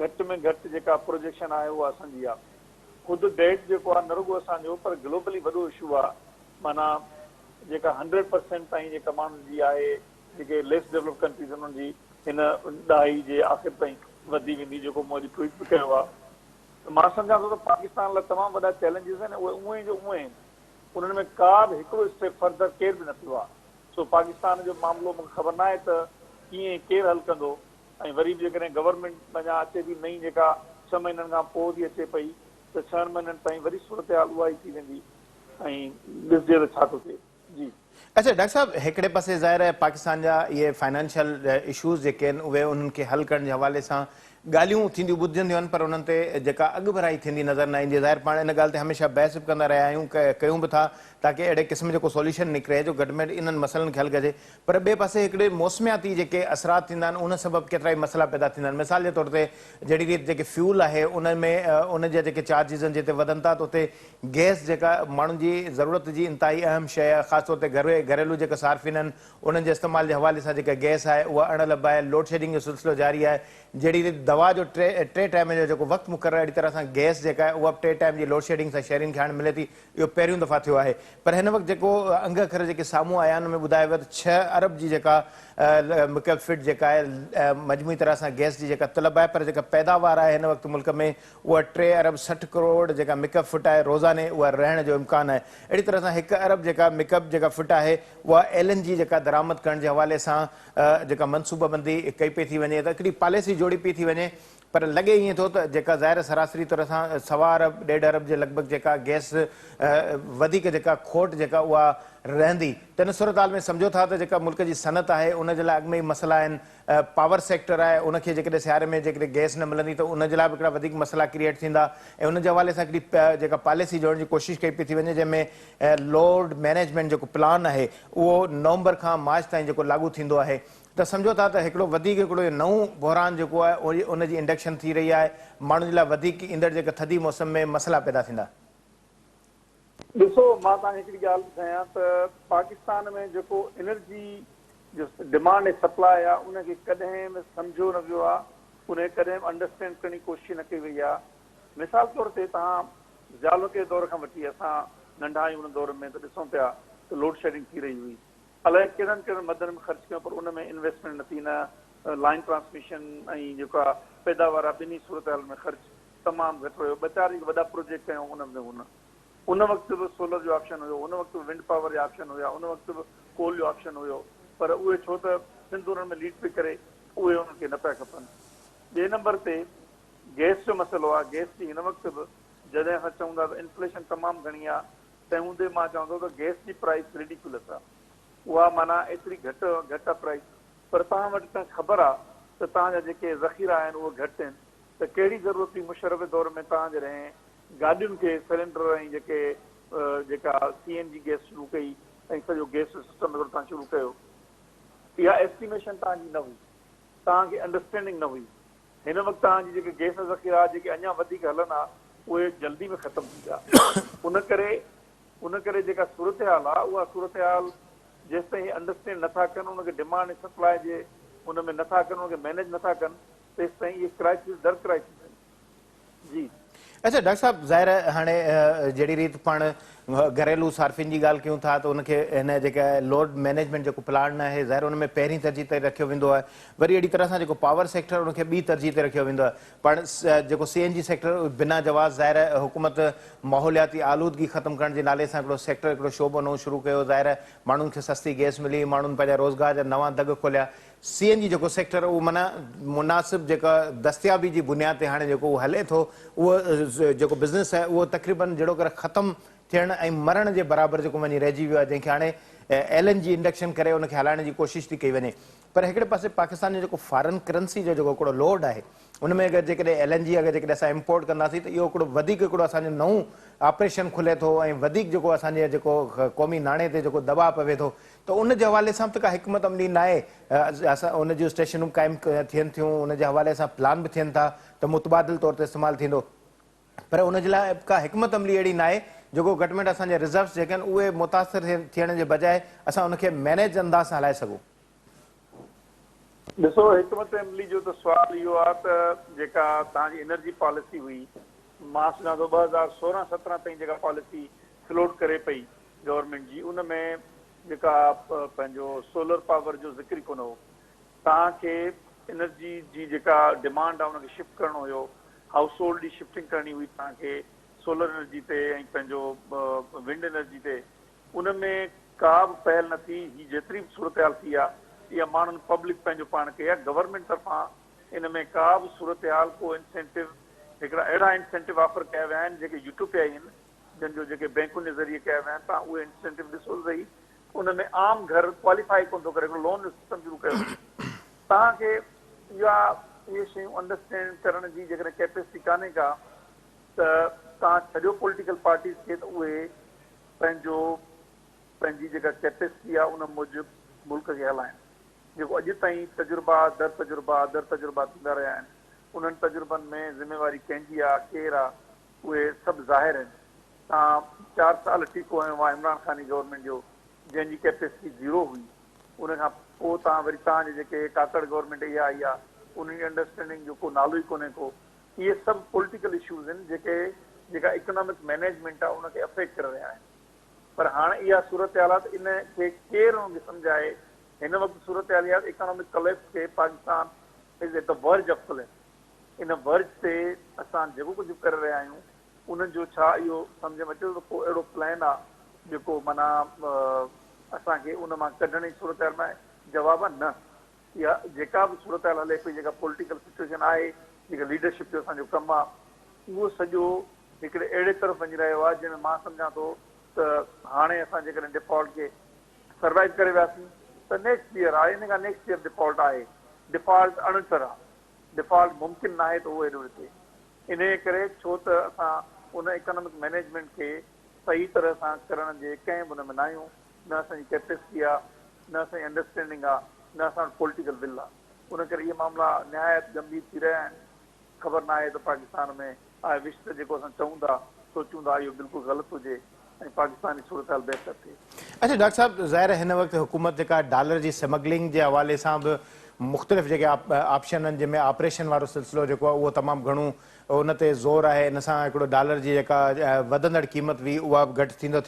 घटि में घटि जेका प्रोजेक्शन आहे उहा असांजी आहे। ख़ुदि डेट जेको आहे न रुॻो असांजो पर ग्लोबली वॾो इशू आहे, माना जेका 100% ताईं जेका माण्हुनि जी आहे जेके लेस डेवलप कंट्रीज़ उन्हनि जी हिन ॾहाई जे आख़िर ताईं वधी वेंदी, जेको मूं अॼु ट्वीट बि कयो आहे। मां सम्झां थो त पाकिस्तान लाइ तमामु वॾा चैलेंजिस आहिनि, उहे उहे जो उहे आहिनि, उन्हनि में का बि हिकिड़ो स्टेप फर्दर केर बि न थियो आहे। सो पाकिस्तान जो मामिलो मूंखे ख़बर न आहे त कीअं केरु हल कंदो, ऐं वरी बि जेकॾहिं गवर्नमेंट अञा अचे थी नई जेका 6 महीननि खां पोइ थी अचे पई त 6 महीननि ताईं वरी सूरत हाल उहा ई थी वेंदी ऐं ॾिसजे त छा थो थिए। जी अच्छा डॉक्टर साहब, हिकिड़े पासे ज़ाहिर आहे पाकिस्तान जा इहे फाइनेंशियल इशूज़ जेके आहिनि उहे उन्हनि खे हल करण जे हवाले सां ॻाल्हियूं थींदियूं ॿुधजंदियूं आहिनि, पर उन्हनि ते जेका अॻु भराई थींदी नज़र न ईंदी। ज़ाहिर पाण इन ॻाल्हि ते हमेशह बहस बि कंदा रहिया आहियूं, कयूं बि था ताकी अहिड़े क़िस्म जो को सोल्यूशन निकिरे जो घटि में घटि इन्हनि मसइलनि खे हल कजे। पर ॿिए पासे हिकिड़े मौसमियाती जेके असरात थींदा आहिनि उन सबबु केतिरा ई मसइला पैदा थींदा आहिनि। मिसाल जे तौर ते जहिड़ी रीति जेके फ्यूल आहे उन में उन जा जेके चार्जिस आहिनि जिते वधनि था त उते गैस जेका माण्हुनि जी ज़रूरत जी इंतिहाई अहम शइ आहे, ख़ासि तौर ते घरेलू जेके सार्फिन आहिनि उन्हनि जे इस्तेमाल जे हवाले सां जेका गैस आहे उहा अणलब आहे। लोड शेडिंग जो सिलसिलो जारी आहे। जहिड़ी रीति दवा जो टे टाइम जो जेको वक़्तु मुक़ररु आहे, अहिड़ी तरह सां गैस जेका आहे उहा 3 टाइम जी लोड शेडिंग सां शहरीनि खे हाणे मिले थी। इहो पहिरियों दफ़ा थियो आहे। पर हिन वक़्तु जेको अंग अखर जेके साम्हूं आया आहिनि उन में ॿुधायो वियो त 6 अरब जी जेका मिकल फिट जेका आहे मजमूई तरह सां गैस जी जेका तलब आहे, पर जेका पैदावार आहे हिन वक़्तु मुल्क में उहा 3 अरब 60 करोड़ जेका मिकअप फिट आहे रोज़ाने उहा रहण जो इम्कान आहे। अहिड़ी तरह सां 1 अरब जेका मिकअप जेका फिट आहे उहा LNG जेका दरामद करण जे हवाले सां जेका मनसूबाबंदी कई पई थी वञे त हिकिड़ी पॉलिसी जोड़ी पई थी वञे पर लॻे ईअं थो त जेका ज़ाहिर सरासरी तौर सां 1.25 अरब 1.5 अरब जे लॻभॻि जेका गैस वधीक जेका खोट जेका उहा रहंदी त इन सूरताल में सम्झो था त जेका मुल्क जी सनत आहे उन जे लाइ अॻ में ई मसइला आहिनि। पावर सेक्टर आहे उनखे जेकॾहिं सियारे में जेकॾहिं गैस न मिलंदी त उन जे लाइ बि हिकिड़ा वधीक मसइला क्रिएट थींदा ऐं उन जे हवाले सां हिकिड़ी जेका पॉलिसी जोड़ण जी कोशिशि कई पई थी वञे जंहिंमें लोड मैनेजमेंट जेको प्लान आहे उहो नवंबर खां मार्च ताईं जेको लागू थींदो आहे त सम्झो था त हिकिड़ो वधीक हिकिड़ो नओं बहरान जेको आहे उन जी इंडक्शन थी रही आहे माण्हुनि जे लाइ वधीक ईंदड़ जेका थधी मौसम में मसइला पैदा थींदा। ॾिसो मां तव्हांखे हिकिड़ी ॻाल्हि ॿुधायां त पाकिस्तान में जेको एनर्जी जो डिमांड ऐं सप्लाई आहे उनखे कॾहिं बि सम्झो न वियो आहे, उन कॾहिं बि अंडरस्टैंड करण जी कोशिशि न कई वई आहे। मिसाल तौर ते तव्हां ज़ाल के दौर खां वठी असां नंढा आहियूं उन दौर में त ॾिसूं पिया त लोड शेडिंग थी रही हुई, अलाए कहिड़नि कहिड़नि मदनि में ख़र्च कयूं पर उन में इन्वेस्टमेंट न थी, न लाइन ट्रांसमिशन ऐं जेका पैदावार आहे ॿिन्ही सूरत हाल में ख़र्च तमामु घटि हुयो। ॿ चारि वॾा प्रोजेक्ट कयूं उन वक़्तु बि सोलर जो ऑप्शन हुयो, उन वक़्तु बि विंड पावर जो ऑप्शन हुया, उन वक़्तु बि कोल जो ऑप्शन हुयो, पर उहे छो त सिंध उन्हनि में लीड पई करे उहे उन्हनि खे न पिया खपनि। ॿिए नंबर ते गैस जो मसइलो आहे। गैस जी हिन वक़्तु बि जॾहिं असां चऊं था त इन्फ्लेशन तमामु घणी आहे तंहिं हूंदे मां चवंदो त गैस जी प्राइस रिडिकुलस आहे, उहा माना एतिरी घटि आहे प्राइस, पर तव्हां वटि त ख़बर आहे त तव्हांजा जेके ज़ख़ीरा आहिनि उहे घटि आहिनि त कहिड़ी ज़रूरत हुई मुशर्रफ दौर में तव्हां जॾहिं गाॾियुनि खे सिलेंडर ऐं जेका CNG गैस शुरू कई ऐं सॼो गैस सिस्टम अगरि तव्हां शुरू कयो, इहा एस्टिमेशन तव्हांजी न हुई, तव्हांखे अंडरस्टैंडिंग न हुई। हिन वक़्तु तव्हांजी जेके गैस ज़ख़ीरा जेके अञा वधीक हलनि हा उहे जल्दी में ख़तमु थी विया। उन करे जेका सूरत हाल आहे उहा सूरत हाल जेसि ताईं अंडरस्टैंड नथा कनि, उनखे डिमांड ऐं सप्लाई जे हुन में नथा कनि, उनखे मैनेज नथा कनि, तेसि ताईं इहे क्राइसिस दर क्राइसिस आहिनि। जी अच्छा डॉक्टर साहब, ज़ाहिर हाणे जहिड़ी रीति पाण घरेलू सार्फिन जी ॻाल्हि कयूं था त उनखे हिन जेका लोड मैनेजमेंट जेको प्लान आहे ज़ाहिर उन में पहिरीं तरजीह ते रखियो वेंदो आहे, वरी अहिड़ी तरह सां जेको पावर सेक्टर उनखे ॿी तरजीह ते रखियो वेंदो आहे। पाण जेको CNG सेक्टर बिना जवाज़ ज़ाहिर हुकूमत माहौलियाती आलूदगी ख़तमु करण जे नाले सां हिकिड़ो सेक्टर हिकिड़ो शोबो नओं शुरू कयो, ज़ाहिर माण्हुनि खे सस्ती गैस मिली, माण्हुनि पंहिंजा रोज़गार जा नवां दग खोलिया। CNG जेको सेक्टर उहो माना मुनासिब जेका दस्तियाबी जी बुनियाद ते हाणे जेको उहो हले थो, उहो जेको बिज़नेस आहे उहो तक़रीबन जहिड़ो करे ख़तमु थियण ऐं मरण जे बराबरि जेको वञी रहिजी वियो आहे, जंहिंखे हाणे LNG इंडक्शन करे उनखे हलाइण जी कोशिशि थी कई वञे। पर हिकिड़े पासे पाकिस्तान जो जेको फॉरेन करेंसी जो जेको हिकिड़ो लोड आहे उन में अगरि जेकॾहिं LNG अगरि जेकॾहिं असां इम्पोर्ट कंदासीं त इहो हिकिड़ो वधीक हिकिड़ो असांजो नओं ऑपरेशन खुले थो ऐं वधीक जेको असांजे जेको क़ौमी नाणे ते जेको दबाव पवे थो, त उन जे हवाले सां त का हिकमत अमली न आहे। असां उन जूं स्टेशनूं क़ाइमु थियनि थियूं, उन जे हवाले सां प्लान बि थियनि था त मुतबादिल तौर ते इस्तेमालु थींदो, पर उन जे लाइ का हिकमत अमली अहिड़ी न आहे जेको घटि में घटि असांजे रिज़र्व्स जेके आहिनि उहे मुतासिर थियण जे बजाए असां उनखे मैनेज अंदाज़ सां हलाए सघूं। ॾिसो, हिकमत अमली जो त सुवाल इहो आहे त जेका तव्हांजी एनर्जी पॉलिसी हुई, मां सुञा थो 2016-17 ताईं जेका पॉलिसी फ्लोट करे पई गवर्नमेंट जी, उन में जेका पंहिंजो सोलर पावर जो ज़िक्र कोन हो। तव्हांखे एनर्जी जी जेका डिमांड आहे उनखे शिफ्ट करणो हुयो, हाउस होल्ड जी शिफ्टिंग करणी हुई तव्हांखे सोलर एनर्जी ते ऐं पंहिंजो विंड एनर्जी ते, उन में का बि पहल न थी। ही जेतिरी बि सूरत हाल थी आहे इहा माण्हुनि पब्लिक पंहिंजो पाण कई आहे। गवर्नमेंट तरफ़ां इन में का बि सूरत हाल को इंसेंटिव, हिकिड़ा अहिड़ा इंसेंटिव ऑफर कया विया आहिनि जेके यूट्यूब आहिनि, जंहिंजो जेके बैंकुनि जे ज़रिए कया विया आहिनि, तव्हां उहे इंसेंटिव ॾिसो सही। उन में आम घर क्वालिफाई कोन थो करे, हिकिड़ो लोन सिस्टम शुरू कयो। तव्हांखे इहे शयूं अंडरस्टैंड करण जी जेकॾहिं कैपेसिटी कान्हे का, त तव्हां सॼो पॉलिटिकल पार्टीज़ खे त उहे पंहिंजी जेका कैपेसिटी आहे उन मूजिबि मुल्क खे हलाइनि। जेको अॼु ताईं तजुर्बा दर तजुर्बा थींदा रहिया आहिनि, उन्हनि तजुर्बनि में ज़िम्मेवारी कंहिंजी आहे, केरु आहे, उहे सभु ज़ाहिर आहिनि। तव्हां 4 साल टीको हयो आहे इमरान ख़ान जी गवर्नमेंट जो, जंहिंजी कैपेसिटी 0 हुई। उनखां पोइ तव्हां वरी तव्हांजे जेके काकड़ गवर्नमेंट इहा आई आहे, उनजी अंडरस्टैंडिंग जो को नालो ई कोन्हे को। इहे सभु पॉलिटिकल इशूज़ आहिनि जेका इकोनॉमिक मैनेजमेंट आहे उनखे अफेक्ट करे रहिया आहिनि। पर हाणे इहा सूरत हाल आहे त इन खे केरु हुनखे सम्झाए। हिन वक़्तु सूरत हाल आहे इकोनॉमिक कलेप्स खे Pakistan is at the verge of collapse. इन वर्ज ते असां जेको कुझु करे रहिया आहियूं उन्हनि जो छा इहो सम्झ में अचे थो त को अहिड़ो प्लान आहे जेको माना असांखे उन मां कढण जी सूरत हाल में जवाब न। इहा जेका बि सूरत हाल हले पई, जेका पॉलिटिकल सिचुएशन आहे जेका लीडरशिप जो असांजो कमु आहे उहो सॼो हिकिड़े अहिड़े तरफ़ वञी रहियो आहे जंहिंमें मां सम्झां थो त हाणे असां जेकॾहिं डिफॉल्ट खे सर्वाइव करे वियासीं त नेक्स्ट ईयर आहे, इन खां नेक्स्ट ईयर डिफॉल्ट आहे। डिफॉल्ट अणचर आहे, डिफॉल्ट मुमकिन न आहे त उहो हेॾो थिए। इन करे छो त असां उन इकोनॉमिक मैनेजमेंट खे सही तरह सां करण जे कंहिं बि हुन में न आहियूं, न असांजी कैपेसिटी आहे, न असांजी अंडरस्टैंडिंग आहे, न असांजो पॉलिटिकल विल आहे। उन करे इहे मामला निहायत गंभीर थी रहिया आहिनि। ख़बर न आहे त पाकिस्तान में आहे विश्व जेको असां चऊं था सोचूं था इहो बिल्कुलु ग़लति हुजे ऐं पाकिस्तान जी सूरत हाल बहितर थिए। अच्छा डॉक्टर साहब, ज़ाहिर हिन वक़्तु हुकूमत जेका डॉलर जी स्मगलिंग जे हवाले सां बि मुख़्तलिफ़ जेके ऑप्शन आहिनि जंहिंमें ऑपरेशन वारो सिलसिलो जेको आहे उहो तमामु घणो उन ते ज़ोर आहे। इन सां हिकिड़ो डॉलर जी जेका वधंदड़ क़ीमत हुई उहा बि घटि थींदो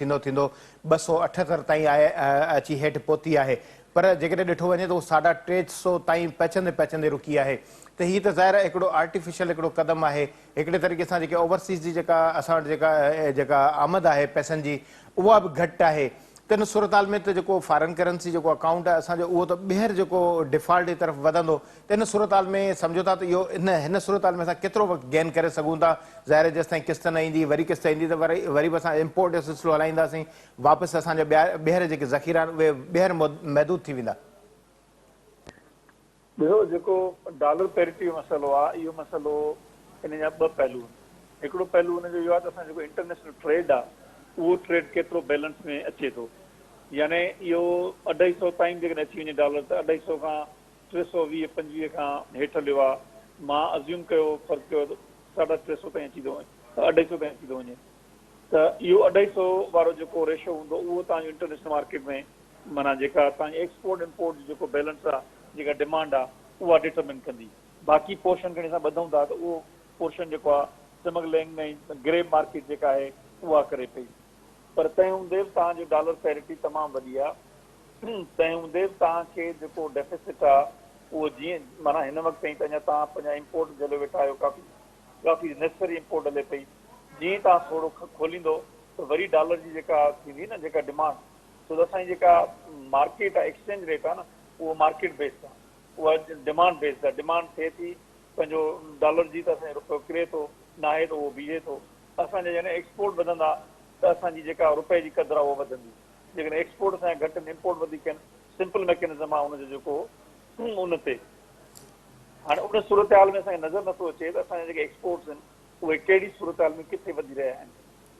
278 ताईं आहे, अची हेठि पहुती आहे। पर जेकॾहिं ॾिठो वञे त उहो 350 ताईं पचंदे रुकी आहे। त हीअ त ज़ाहिर हिकिड़ो आर्टिफिशियल हिकिड़ो क़दम आहे। हिकिड़े तरीक़े सां जेके ओवरसीज़ जी जेका असां वटि जेका आमद आहे पैसनि जी उहा बि घटि आहे। त हिन सूरत हाल में त जेको फॉरेन करेंसी जेको अकाउंट आहे असांजो उहो त ॿीहर जेको डिफॉल्ट जी तरफ़ वधंदो त हिन सूरत हाल में सम्झो था त इहो हिन सूरत हाल में असां केतिरो वक़्तु गेन करे सघूं था? ज़ाहिर जेसि ताईं किस्त न ईंदी, वरी किस्त ईंदी त वरी बि असां इम्पोर्ट जो सिलसिलो हलाईंदासीं, वापसि असांजा ॿीहर जेके ज़ख़ीरा आहिनि उहे ॿीहर महदूद थी वेंदा। ॿियो जेको डॉलर पैरिटी जो मसइलो आहे, इहो मसइलो इन जा ॿ पहलू आहिनि। हिकिड़ो पहलू हुनजो इहो आहे त असां जेको इंटरनेशनल ट्रेड आहे उहो ट्रेड केतिरो बैलेंस में अचे थो। यानी इहो 250 ताईं जेकॾहिं अची वञे डॉलर त 250 खां 320-25 खां हेठि हलियो आहे। मां अज़्यूम कयो फ़र्क़ु कयो त 350 ताईं अची थो वञे, 250 ताईं अची थो वञे। त इहो 250 वारो जेको रेशो हूंदो उहो तव्हांजो इंटरनेशनल मार्केट में माना जेका तव्हांजी एक्सपोर्ट इम्पोर्ट जेको बैलेंस आहे, जेका डिमांड आहे उहा डिटरमिन कंदी। बाक़ी पोर्शन खणी असां ॿधूं था त उहो पोर्शन जेको आहे स्मगलिंग ऐं ग्रे मार्केट जेका आहे उहा करे पई। पर तंहिं हूंदे बि तव्हांजो डॉलर पैरिटी तमामु वॾी आहे। तंहिं हूंदे बि तव्हांखे जेको डेफिसिट आहे उहो जीअं माना हिन वक़्तु ताईं त अञा तव्हां पंहिंजा इम्पोर्ट झले वेठा आहियो, काफ़ी नेसेसरी इम्पोर्ट हले पई। जीअं तव्हां थोरो खोलींदो त वरी डॉलर जी जेका थींदी न जेका डिमांड, छो त असांजी जेका मार्केट आहे एक्सचेंज रेट आहे न उहो मार्केट बेस्ड आहे, उहा डिमांड बेस्ड आहे। डिमांड थिए थी पंहिंजो डॉलर जी त असांजो रुपयो किरे थो, न आहे त उहो बीहे थो। असांजा जॾहिं एक्सपोर्ट वधंदा त असांजी जेका रुपए जी क़दुरु आहे उहा वधंदी। जेकॾहिं एक्सपोर्ट असांजा घटि आहिनि, इम्पोर्ट वधीक आहिनि, सिंपल मैकेनिज़म आहे हुनजो जेको उन ते। हाणे उन सूरत हाल में असांखे नज़र नथो अचे त असांजा जेके एक्सपोर्ट्स आहिनि उहे कहिड़ी सूरत हाल में किथे वधी रहिया आहिनि,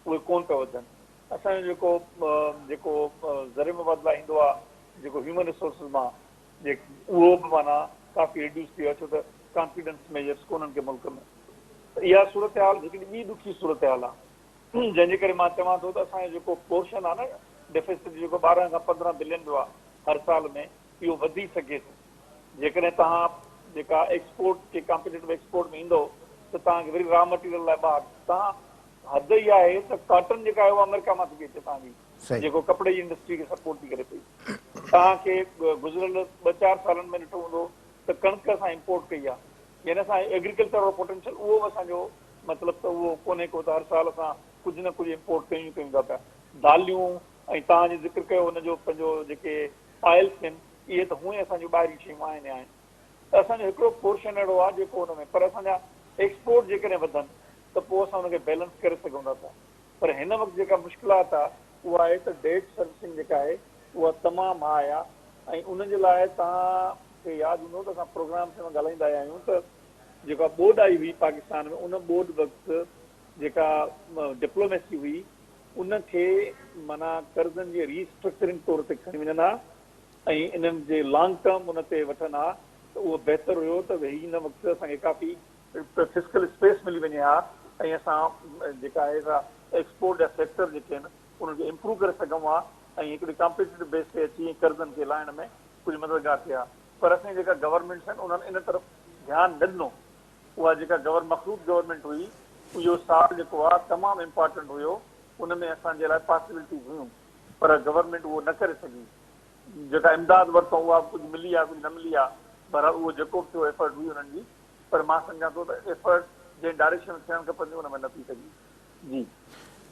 उहे कोन पिया वधनि। असांजो जेको ज़रिए मुबादला ईंदो आहे जेको ह्यूमन रिसोर्सिस मां उहो बि माना काफ़ी रिड्यूस थी वियो, छो त कॉन्फिडेंस मेजर्स कोन्हनि के मुल्क में। त इहा सूरत हाल हिकिड़ी ॿी ॾुखी सूरत हाल आहे, जंहिंजे करे मां चवां थो त असांजो जेको पोर्शन आहे न डेफिसिट जेको 12 खां 15 बिलियन जो आहे हर साल में, इहो वधी सघे थो। जेकॾहिं तव्हां जेका एक्सपोर्ट के कॉम्पिटेटिव एक्सपोर्ट में ईंदो त तव्हांखे वरी रॉ मटीरियल लाइ ॿाहिरि तव्हां हद ई आहे त कॉटन जेका आहे उहा अमेरिका मां थी अचे तव्हांजी, जेको कपिड़े जी इंडस्ट्री खे सपोर्ट थी करे पई। तव्हांखे गुज़िरियल 2-4 सालनि में ॾिठो हूंदो त कणिक असां इम्पोर्ट कई आहे, यानी असां एग्रीकल्चर जो पोटेंशियल उहो बि असांजो मतिलबु त उहो कोन्हे को त हर साल असां कुझु न कुझु इम्पोर्ट कयूं था पिया। दालियूं ऐं तव्हां ज़िक्र कयो हुनजो पंहिंजो जेके ऑइल्स आहिनि इहे त हूअं ई असांजूं ॿाहिरीं शयूं आहिनि। त असांजो हिकिड़ो पोर्शन अहिड़ो आहे जेको हुन में, पर असांजा एक्सपोर्ट जेकॾहिं वधनि त पोइ असां हुनखे बैलेंस करे सघूं था। पर हिन वक़्तु जेका मुश्किलात आहे उहा आहे त डेट सर्विसिंग जेका आहे उहा तमामु हाई आहे। ऐं उनजे लाइ तव्हांखे यादि हूंदो त असां प्रोग्राम में ॻाल्हाईंदा आहियूं त जेका बोर्ड आई हुई पाकिस्तान में, उन बोर्ड वक़्तु जेका डिप्लोमेसी हुई उनखे माना कर्ज़नि जी रीस्ट्रक्चरिंग तौर ते खणी वञनि हा ऐं इन्हनि जे लॉन्ग टर्म उन ते वठनि हा त उहो बहितर हुयो त हिन वक़्तु असांखे काफ़ी फिस्कल स्पेस मिली वञे हा ऐं असां जेका आहे सा एक्सपोर्ट जा सेक्टर जेके आहिनि उनखे इम्प्रूव करे सघूं हा ऐं हिकिड़ी कॉम्पिटेटिव बेस ते अची कर्ज़नि खे लाहिण में कुझु मददगार थिए हा। पर असांजी जेका गवर्नमेंट्स आहिनि उन्हनि इन तरफ़ ध्यानु न ॾिनो। उहा जेका मखलूत गवर्नमेंट हुई इहो साल जेको आहे तमामु इम्पॉर्टेंट हुयो, उन में असांजे लाइ पॉसिबिलिटीज़ हुयूं, पर गवर्नमेंट उहो न करे सघी। जेका इमदाद वरितो उहा कुझु मिली आहे कुझु न मिली आहे, पर उहो जेको बि थियो एफर्ट हुई हुननि जी, पर मां सम्झां थो त एफर्ट जंहिं डायरेक्शन में थियणु खपंदी हुन में न थी सघी। जी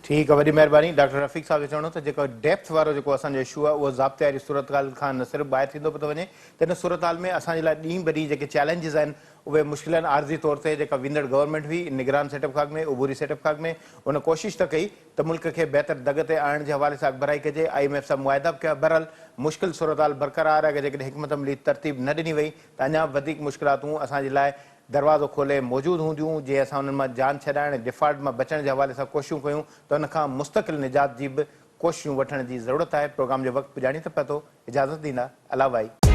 ठीकु आहे, वॾी महिरबानी। डॉक्टर रफ़ीक साहब जो चवणो त जेको डेप्थ वारो जेको असांजो इशू आहे उहो ज़ाब्ते वारी सूरत हाल खां न सिर्फ़ु ॿाहिरि थींदो पियो थो वञे, त हिन सूरत हाल में असांजे लाइ ॾींहुं ॿ ॾींहुं जेके चैलेंजिस आहिनि उहे मुश्किलनि आर्ज़ी तौर ते जेका वेंदड़ गवर्नमेंट हुई निगरान सेटअप खाक में उबूरी सेटअप खाक में उन कोशिश त कई त मुल्क खे बहितर दग ते आणण जे हवाले सां अॻिभराई कजे IMF सां मुआहिदा बि कया बहरहाल मुश्किल सूरत बरक़रार आहे जेकॾहिं हिकमत अमली तरतीब न ॾिनी वई त अञा वधीक मुश्किलातूं असांजे लाइ दरवाज़ो खोले मौजूदु हूंदियूं जे असां उन्हनि मां जान छॾाइण डिफॉल्ट मां बचण जे हवाले सां कोशिशूं कयूं त उन खां मुस्तक़िल निजात जी बि कोशिशूं वठण जी ज़रूरत आहे। प्रोग्राम जो वक़्तु पुॼाणी त पतो इजाज़त ॾींदा अला भाई।